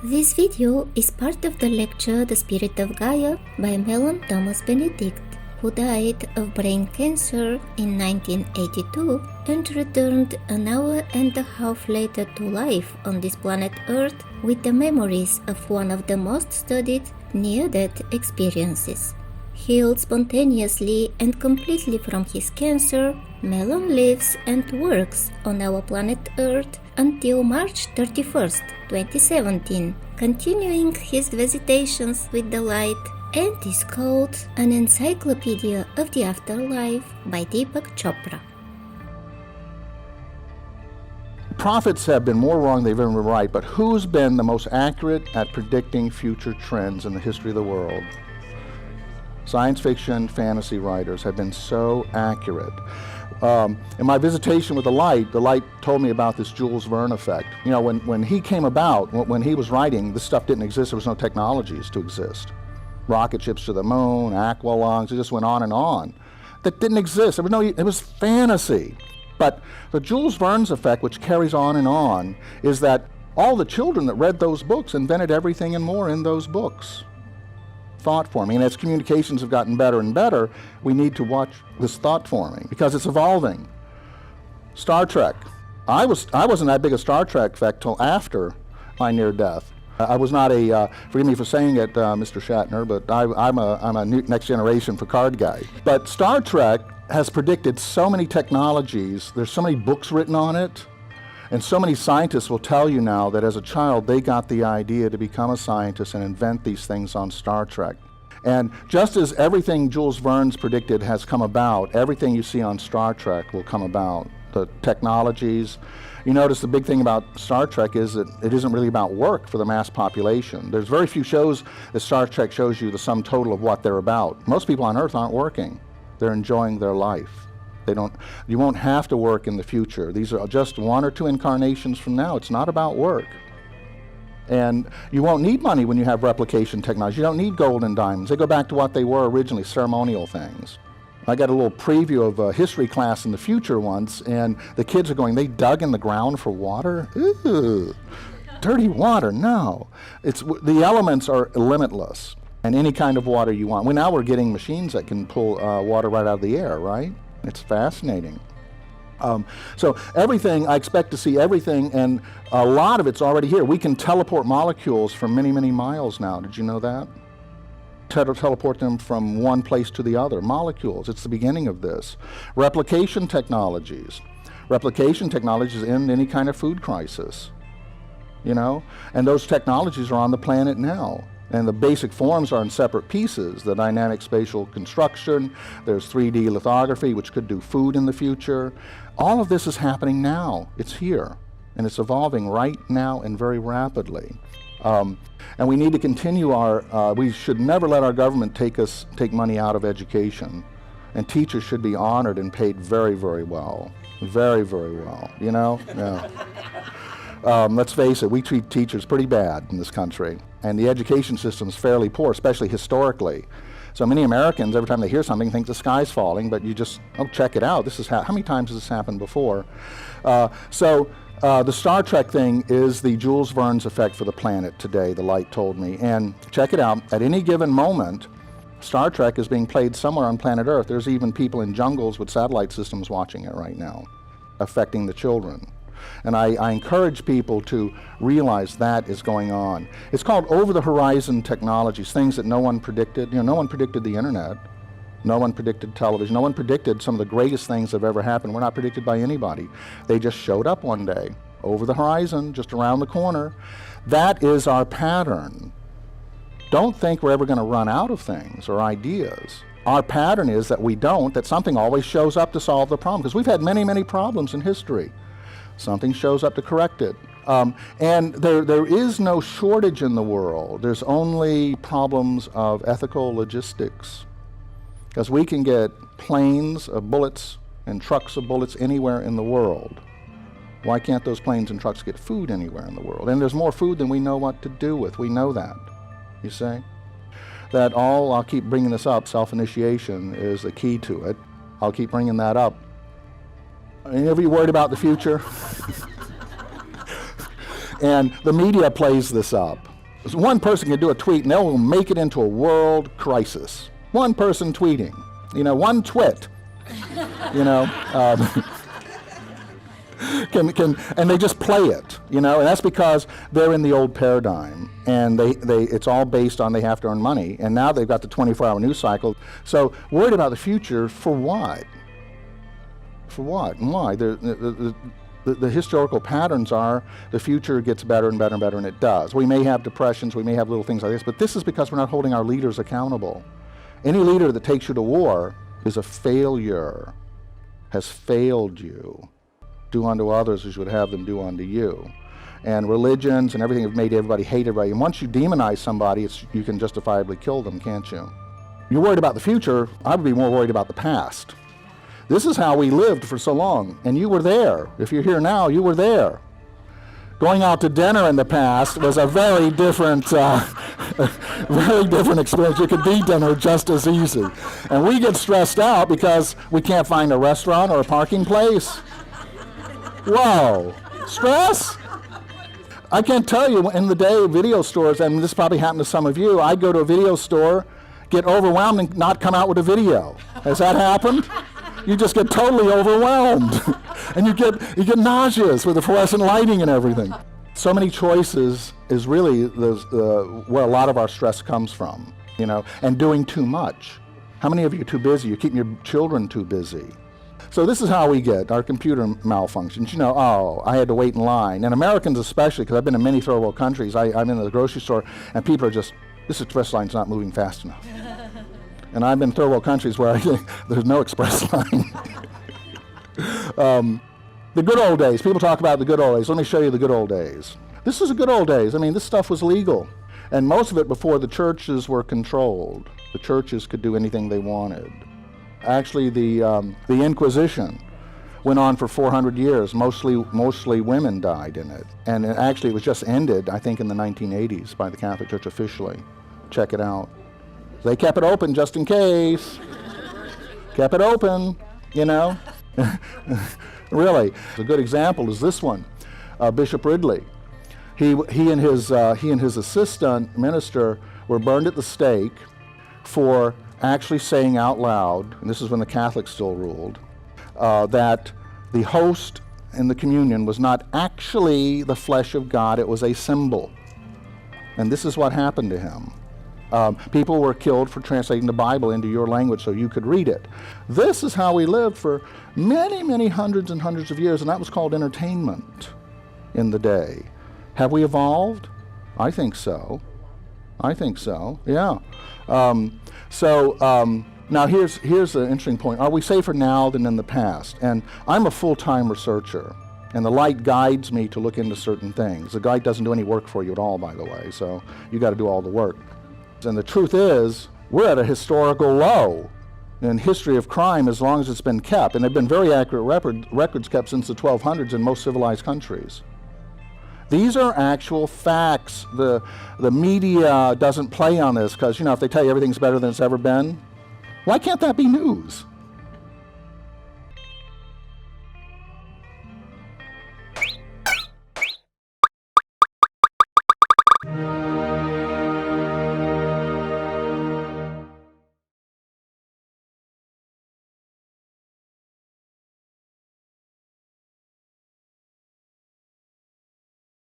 This video is part of the lecture The Spirit of Gaia by Mellon Thomas Benedict, who died of brain cancer in 1982 and returned an hour and a half later to life on this planet Earth with the memories of one of the most studied near-death experiences. Healed spontaneously and completely from his cancer, Mellon lives and works on our planet Earth until March 31st, 2017, continuing his visitations with the light, and is called An Encyclopedia of the Afterlife by Deepak Chopra. Prophets have been more wrong than they've ever been right, but who's been the most accurate at predicting future trends in the history of the world? Science fiction, fantasy writers have been so accurate. In my visitation with the light told me about this Jules Verne effect. You know, when he came about, when he was writing, this stuff didn't exist. There was no technologies to exist. Rocket ships to the moon, aqualungs, it just went on and on. That didn't exist. It was fantasy. But the Jules Verne's effect, which carries on, is that all the children that read those books invented everything and more in those books. Thought forming, and as communications have gotten better and better, we need to watch this thought forming because it's evolving. Star Trek. I wasn't that big a Star Trek effect till after my near death. I was not a, forgive me for saying it, Mr. Shatner, but I'm a new next generation Picard guy. But Star Trek has predicted so many technologies, there's so many books written on it, and so many scientists will tell you now that as a child they got the idea to become a scientist and invent these things on Star Trek. And just as everything Jules Verne's predicted has come about, everything you see on Star Trek will come about. The technologies. You notice the big thing about Star Trek is that it isn't really about work for the mass population. There's very few shows that Star Trek shows you the sum total of what they're about. Most people on Earth aren't working. They're enjoying their life. You won't have to work in the future. These are just 1 or 2 incarnations from now. It's not about work. And you won't need money when you have replication technology. You don't need gold and diamonds. They go back to what they were originally, ceremonial things. I got a little preview of a history class in the future once, and the kids are going, they dug in the ground for water? Ooh, dirty water, no. The elements are limitless, and any kind of water you want. Now we're getting machines that can pull water right out of the air, right? It's fascinating. So everything, I expect to see everything, and a lot of it's already here. We can teleport molecules from many, many miles now. Did you know that? Teleport them from one place to the other. Molecules, it's the beginning of this. Replication technologies. Replication technologies end any kind of food crisis, you know? And those technologies are on the planet now. And the basic forms are in separate pieces. The dynamic spatial construction, there's 3D lithography, which could do food in the future. All of this is happening now. It's here, and it's evolving right now and very rapidly. And we need to continue we should never let our government take money out of education. And teachers should be honored and paid very, very well. Very, very well, you know? Yeah. Let's face it, we treat teachers pretty bad in this country. And the education system is fairly poor, especially historically. So many Americans, every time they hear something, think the sky's falling, but you just, check it out. How many times has this happened before? The Star Trek thing is the Jules Verne's effect for the planet today, the light told me. And check it out, at any given moment, Star Trek is being played somewhere on planet Earth. There's even people in jungles with satellite systems watching it right now, affecting the children. And I encourage people to realize that is going on. It's called over-the-horizon technologies, things that no one predicted. You know, no one predicted the internet. No one predicted television. No one predicted some of the greatest things that have ever happened. Were not predicted by anybody. They just showed up one day, over the horizon, just around the corner. That is our pattern. Don't think we're ever going to run out of things or ideas. Our pattern is that something always shows up to solve the problem, because we've had many, many problems in history. Something shows up to correct it. And there is no shortage in the world. There's only problems of ethical logistics. Because we can get planes of bullets and trucks of bullets anywhere in the world. Why can't those planes and trucks get food anywhere in the world? And there's more food than we know what to do with. We know that, you see? I'll keep bringing this up, self-initiation is the key to it. I'll keep bringing that up. Any of you worried about the future? And the media plays this up. One person can do a tweet and they'll make it into a world crisis. One person tweeting, one twit, and they just play it, and that's because they're in the old paradigm, and it's all based on they have to earn money, and now they've got the 24-hour news cycle. So worried about the future for what? For what and why? The historical patterns are the future gets better and better and better, and it does. We may have depressions, we may have little things like this, but this is because we're not holding our leaders accountable. Any leader that takes you to war is a failure, has failed you. Do unto others as you would have them do unto you. And religions and everything have made everybody hate everybody. And once you demonize somebody, you can justifiably kill them, can't you? You're worried about the future. I would be more worried about the past. This is how we lived for so long, and you were there. If you're here now, you were there. Going out to dinner in the past was a very different experience. You could beat dinner just as easy. And we get stressed out because we can't find a restaurant or a parking place. Whoa, stress? I can't tell you, in the day, video stores, and this probably happened to some of you, I'd go to a video store, get overwhelmed, and not come out with a video. Has that happened? You just get totally overwhelmed. And you get nauseous with the fluorescent lighting and everything. So many choices is really where a lot of our stress comes from, and doing too much. How many of you are too busy? You're keeping your children too busy. So this is how we get our computer malfunctions. I had to wait in line. And Americans especially, because I've been in many third world countries, I'm in the grocery store, and people are just, this express line's not moving fast enough. And I've been in third world countries where there's no express line. The good old days. People talk about the good old days. Let me show you the good old days. This is the good old days. I mean, this stuff was legal. And most of it before the churches were controlled. The churches could do anything they wanted. Actually, the Inquisition went on for 400 years. Mostly women died in it. And actually, it was just ended, I think, in the 1980s by the Catholic Church officially. Check it out. They kept it open just in case. Kept it open, Really. A good example is this one, Bishop Ridley. He and his assistant minister were burned at the stake for actually saying out loud, and this is when the Catholics still ruled, that the host in the communion was not actually the flesh of God, it was a symbol. And this is what happened to him. People were killed for translating the Bible into your language so you could read it. This is how we lived for many, many hundreds and hundreds of years, and that was called entertainment in the day. Have we evolved? I think so. Yeah. Now here's the interesting point. Are we safer now than in the past? And I'm a full-time researcher, and the light guides me to look into certain things. The guide doesn't do any work for you at all, by the way, so you got to do all the work. And the truth is, we're at a historical low in history of crime as long as it's been kept. And there have been very accurate records kept since the 1200s in most civilized countries. These are actual facts. The media doesn't play on this because, if they tell you everything's better than it's ever been, why can't that be news?